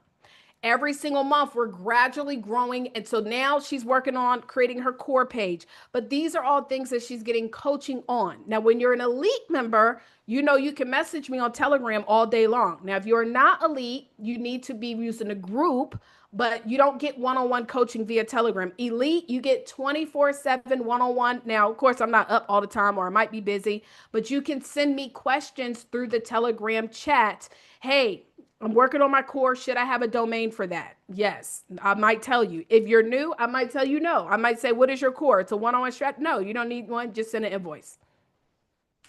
Every single month, we're gradually growing. And so now she's working on creating her core page. But these are all things that she's getting coaching on. Now, when you're an elite member, you know you can message me on Telegram all day long. Now, if you're not elite, you need to be using a group, but you don't get one-on-one coaching via Telegram. Elite, you get 24/7 one-on-one. Now, of course, I'm not up all the time, or I might be busy, but you can send me questions through the Telegram chat. Hey, I'm working on my course. Should I have a domain for that? Yes, I might tell you. If you're new, I might tell you no. I might say, what is your core? It's a one-on-one strat. No, you don't need one. Just send an invoice,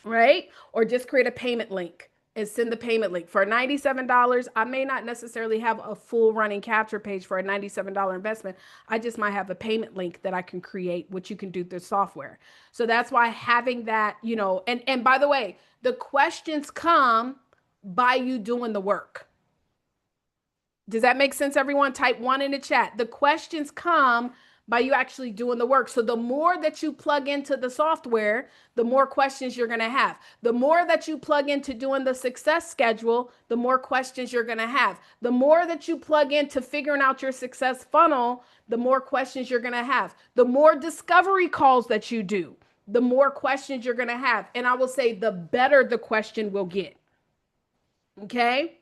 right? Or just create a payment link and send the payment link. For $97, I may not necessarily have a full running capture page for a $97 investment. I just might have a payment link that I can create, which you can do through software. So that's why having that, and by the way, the questions come by you doing the work. Does that make sense, everyone? Type 1 in the chat. The questions come by you actually doing the work. So the more that you plug into the software, the more questions you're going to have. The more that you plug into doing the success schedule, the more questions you're going to have. The more that you plug into figuring out your success funnel, the more questions you're going to have. The more discovery calls that you do, the more questions you're going to have. And I will say the better the question will get. Okay?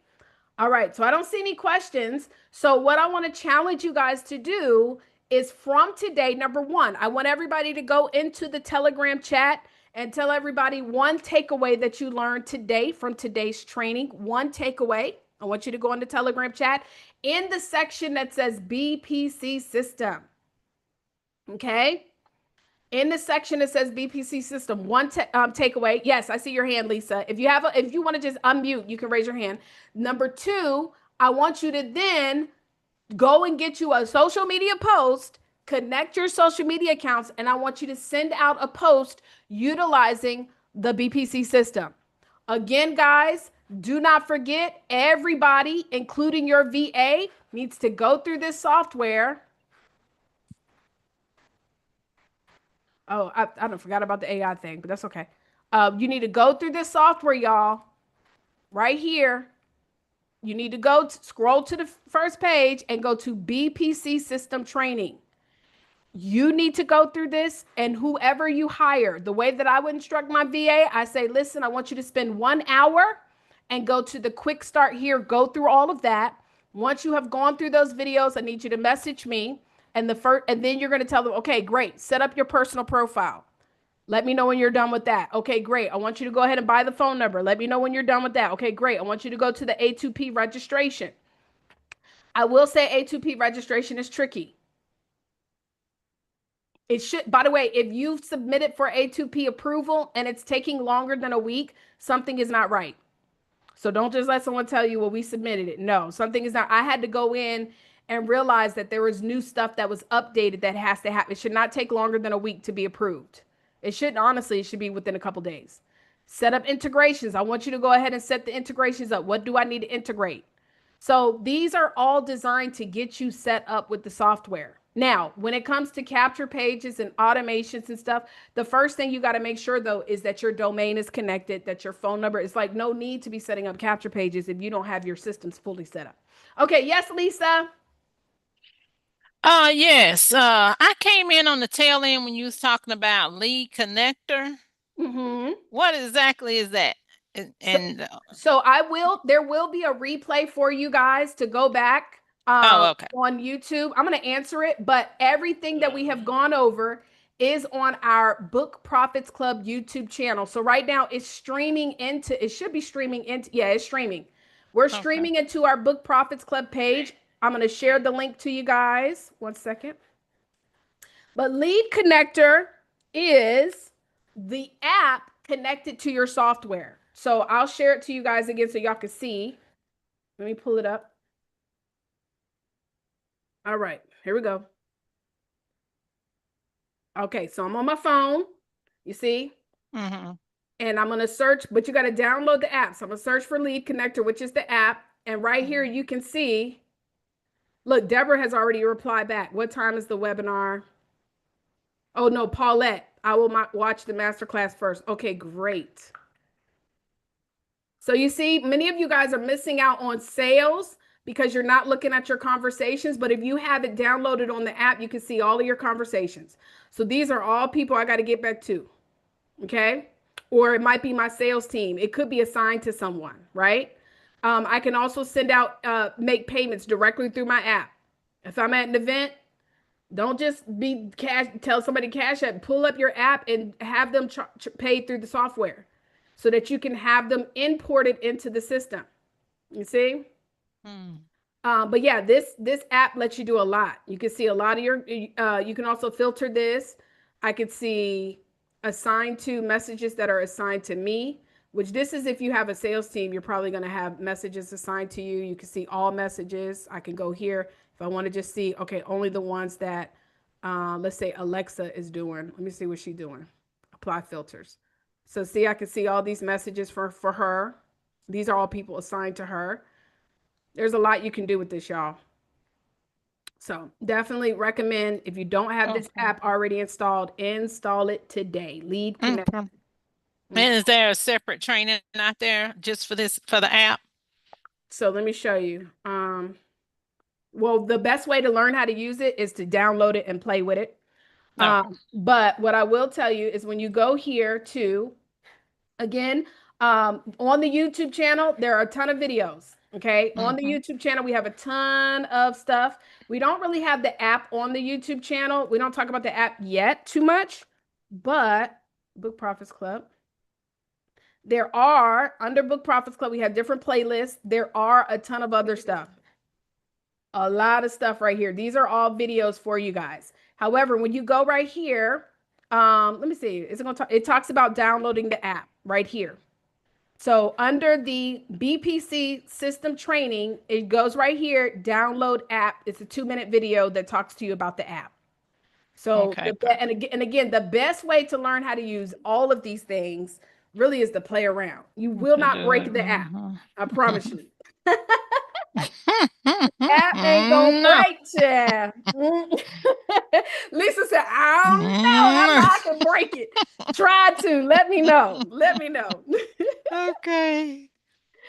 All right, so I don't see any questions. So what I want to challenge you guys to do is, from today, number one, I want everybody to go into the Telegram chat and tell everybody one takeaway that you learned today from today's training. One takeaway. I want you to go into Telegram chat in the section that says BPC system. Okay? In the section that says BPC system, one takeaway. Yes, I see your hand, Lisa. If you want to just unmute, you can raise your hand. Number two, I want you to then go and get you a social media post, connect your social media accounts, and I want you to send out a post utilizing the BPC system. Again, guys, do not forget, everybody, including your VA, needs to go through this software. Oh, I don't forgot about the AI thing, but that's okay. You need to go through this software, y'all. Right here. You need to scroll to the first page and go to BPC system training. You need to go through this, and whoever you hire, the way that I would instruct my VA, I say, listen, I want you to spend 1 hour and go to the quick start here, go through all of that. Once you have gone through those videos, I need you to message me. And then you're going to tell them, okay, great, set up your personal profile. Let me know when you're done with that. Okay, great. I want you to go ahead and buy the phone number. Let me know when you're done with that. Okay, great. I want you to go to the A2P registration. I will say A2P registration is tricky. It should, by the way, if you've submitted for A2P approval and it's taking longer than a week, something is not right. So don't just let someone tell you, well, we submitted it. No, something is not. I had to go in and realize that there was new stuff that was updated that has to happen. It should not take longer than a week to be approved. It should, honestly, it should be within a couple days. Set up integrations. I want you to go ahead and set the integrations up. What do I need to integrate? So these are all designed to get you set up with the software. Now, when it comes to capture pages and automations and stuff, the first thing you got to make sure, though, is that your domain is connected, that your phone number is, like, no need to be setting up capture pages if you don't have your systems fully set up. Okay. Yes, Lisa. Yes. I came in on the tail end when you was talking about lead connector. Mm-hmm. What exactly is that? So there will be a replay for you guys to go back Oh, okay. on YouTube. I'm going to answer it, but everything that we have gone over is on our Book Profits Club YouTube channel. So right now it's streaming into, it should be streaming into, yeah, it's streaming. We're Okay. streaming into our Book Profits Club page. I'm going to share the link to you guys. One second. But Lead Connector is the app connected to your software. So I'll share it to you guys again so y'all can see. Let me pull it up. All right, here we go. Okay, so I'm on my phone, you see, Mm-hmm. and I'm gonna search, but you got to download the app. So I'm gonna search for Lead Connector, which is the app. And right here, you can see, look, Deborah has already replied back. What time is the webinar? Oh, no, Paulette, I will watch the masterclass first. Okay, great. So you see, many of you guys are missing out on sales because you're not looking at your conversations. But if you have it downloaded on the app, you can see all of your conversations. So these are all people I got to get back to. Okay. Or it might be my sales team. It could be assigned to someone, right? I can also send out, make payments directly through my app. If I'm at an event, don't just be cash, tell somebody cash app, pull up your app and have them pay through the software so that you can have them imported into the system. You see? Mm. But yeah, this app lets you do a lot. You can see a lot of your. You can also filter this. I could see assigned to messages that are assigned to me. Which this is if you have a sales team, you're probably going to have messages assigned to you. You can see all messages. I can go here if I want to just see. Okay, only the ones that, let's say Alexa is doing. Let me see what she's doing. Apply filters. So see, I can see all these messages for her. These are all people assigned to her. There's a lot you can do with this, y'all. So definitely recommend if you don't have this Okay. app already installed, install it today. Lead Connect. Okay. Okay. And is there a separate training out there just for this for the app? So let me show you. Well, the best way to learn how to use it is to download it and play with it. Okay. But what I will tell you is when you go here to, again, on the YouTube channel, there are a ton of videos. Okay. On the Mm-hmm. YouTube channel, we have a ton of stuff. We don't really have the app on the YouTube channel. We don't talk about the app yet too much, but Book Profits Club. There are under Book Profits Club, we have different playlists. There are a ton of other stuff. A lot of stuff right here. These are all videos for you guys. However, when you go right here, let me see. It's going to talk, it talks about downloading the app right here. So under the BPC system training, it goes right here, download app. It's a 2-minute video that talks to you about the app. So Okay, perfect. and again, the best way to learn how to use all of these things really is to play around. You will To not do it. break the app. I promise you. App ain't gonna No. break you. Lisa said, I don't know how Mm. I can break it. Try to. Let me know. Let me know. Okay.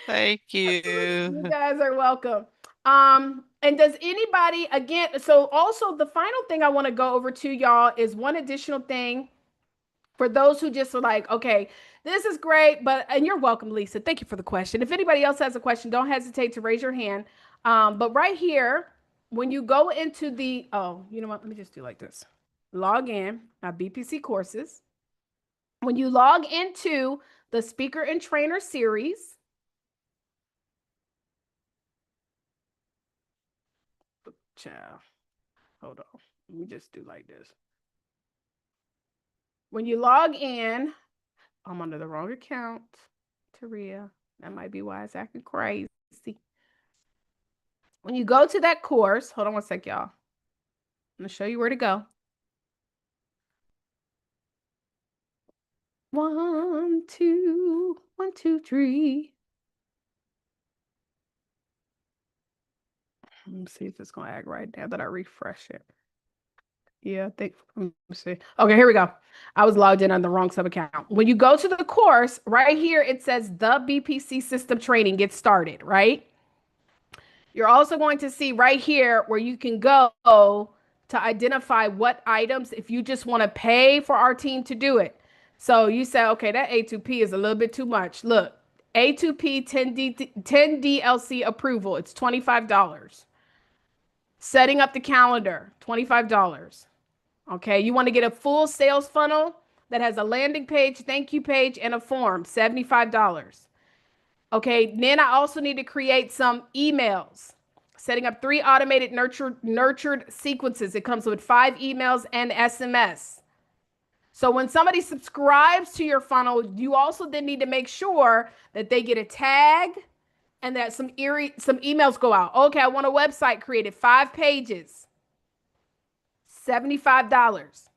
Thank You you. guys are welcome. And does anybody again? So also the final thing I want to go over to y'all is one additional thing for those who just are like, okay, this is great, but and you're welcome, Lisa. Thank you for the question. If anybody else has a question, don't hesitate to raise your hand. But right here, when you go into the, oh, you know what? Let me just do like this. Log in, BPC courses. When you log into the speaker and trainer series, child, hold on. Let me just do like this. When you log in, I'm under the wrong account, Taria. That might be why it's acting crazy. When you go to that course, hold on one sec, y'all. I'm gonna show you where to go. 1, 2, 1, 2, 3. Let me see if it's gonna act right now that I refresh it. Yeah, I think. Let me see. Okay, here we go. I was logged in on the wrong sub account. When you go to the course, right here it says the BPC system training gets started, right? You're also going to see right here where you can go to identify what items if you just want to pay for our team to do it. So you say, okay, that A2P is a little bit too much. Look, A2P 10 DLC approval, it's $25. Setting up the calendar, $25. Okay, you want to get a full sales funnel that has a landing page, thank you page, and a form, $75. Okay, then I also need to create some emails. Setting up 3 automated nurtured sequences. It comes with 5 emails and SMS. So when somebody subscribes to your funnel, you also then need to make sure that they get a tag and that some emails go out. Okay, I want a website created, 5 pages, $75.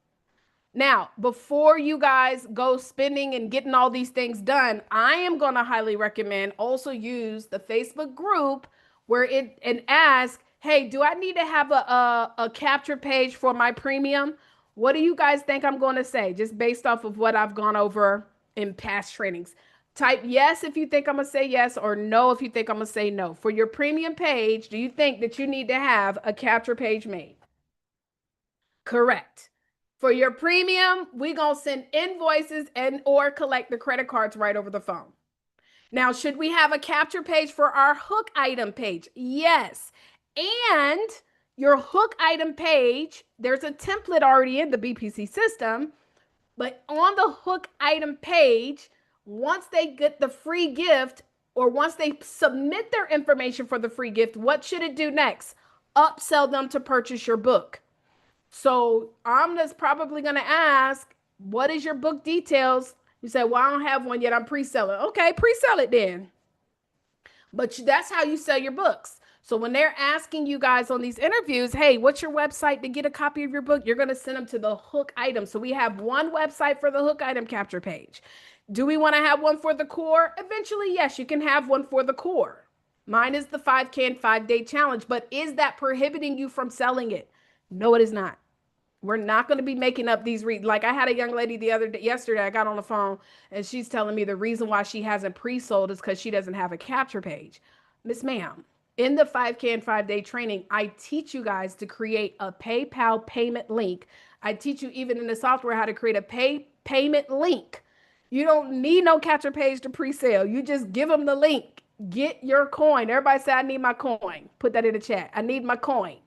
Now, before you guys go spending and getting all these things done, I am going to highly recommend also use the Facebook group where it and ask, hey, do I need to have a capture page for my premium? What do you guys think I'm going to say? Just based off of what I've gone over in past trainings. Type yes if you think I'm going to say yes, or no if you think I'm going to say no. For your premium page, do you think that you need to have a capture page made? Correct. For your premium, we gonna send invoices and or collect the credit cards right over the phone. Now, should we have a capture page for our hook item page? Yes. And your hook item page, there's a template already in the BPC system, but on the hook item page, once they get the free gift or once they submit their information for the free gift, what should it do next? Upsell them to purchase your book. So I'm just probably going to ask, what is your book details? You say, well, I don't have one yet. I'm pre-selling. Okay, pre-sell it then. But that's how you sell your books. So when they're asking you guys on these interviews, hey, what's your website to get a copy of your book? You're going to send them to the hook item. So we have one website for the hook item capture page. Do we want to have one for the core? Eventually, yes, you can have one for the core. Mine is the 5K in 5-day challenge, but is that prohibiting you from selling it? No, it is not. We're not going to be making up these like I had a young lady the other day, yesterday, I got on the phone and she's telling me the reason why she hasn't pre-sold is because she doesn't have a capture page. Miss Ma'am, in the 5K and 5-day training, I teach you guys to create a PayPal payment link. I teach you even in the software how to create a payment link. You don't need no capture page to pre-sale. You just give them the link. Get your coin. Everybody say, I need my coin. Put that in the chat. I need my coin.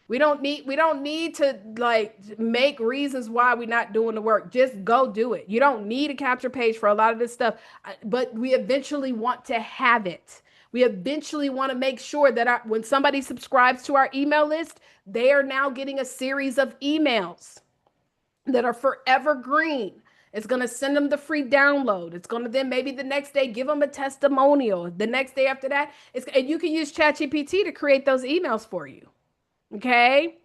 We don't need to like make reasons why we're not doing the work. Just go do it. You don't need a capture page for a lot of this stuff, but we eventually want to have it. We eventually want to make sure that when somebody subscribes to our email list, they are now getting a series of emails that are forever green. It's going to send them the free download. It's going to then maybe the next day give them a testimonial. The next day after that, and you can use ChatGPT to create those emails for you. Okay.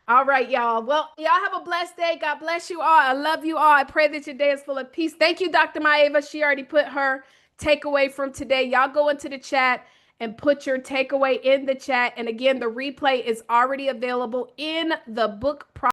All right, y'all. Well, y'all have a blessed day. God bless you all. I love you all. I pray that your day is full of peace. Thank you, Dr. Maeva. She already put her takeaway from today. Y'all go into the chat and put your takeaway in the chat. And again, the replay is already available in the book.